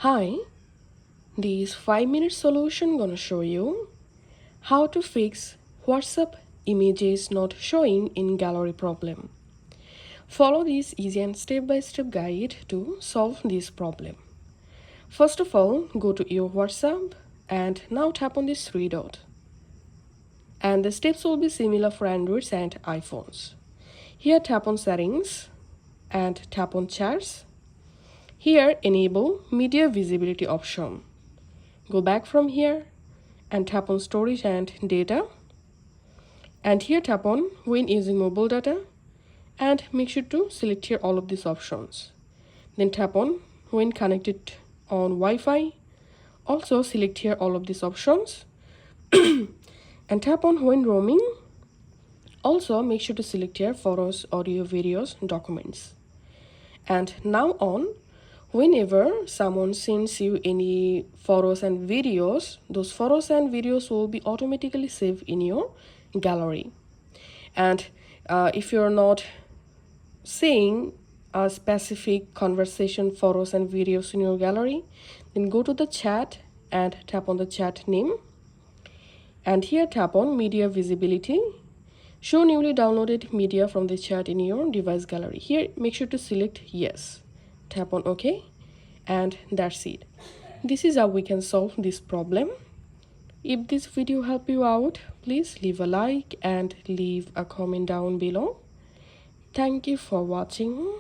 Hi, this 5-minute solution gonna show you how to fix WhatsApp images not showing in gallery problem. Follow this easy and step-by-step guide to solve this problem. First of all, go to your WhatsApp and now tap on this three dot. And the steps will be similar for Androids and iPhones. Here tap on settings and tap on chats. Here enable media visibility option. Go back from here and tap on storage and data, and here tap on when using mobile data and make sure to select here all of these options. Then tap on when connected on Wi-Fi, also select here all of these options and tap on when roaming, also make sure to select here photos, audio, videos, documents. And now on, whenever someone sends you any photos and videos, those photos and videos will be automatically saved in your gallery. And if you're not seeing a specific conversation, photos and videos in your gallery, then go to the chat and tap on the chat name. And here tap on media visibility. Show newly downloaded media from the chat in your device gallery. Here make sure to select yes. Tap on OK, and that's it. This is how we can solve this problem. If this video helped you out, please leave a like and leave a comment down below. Thank you for watching.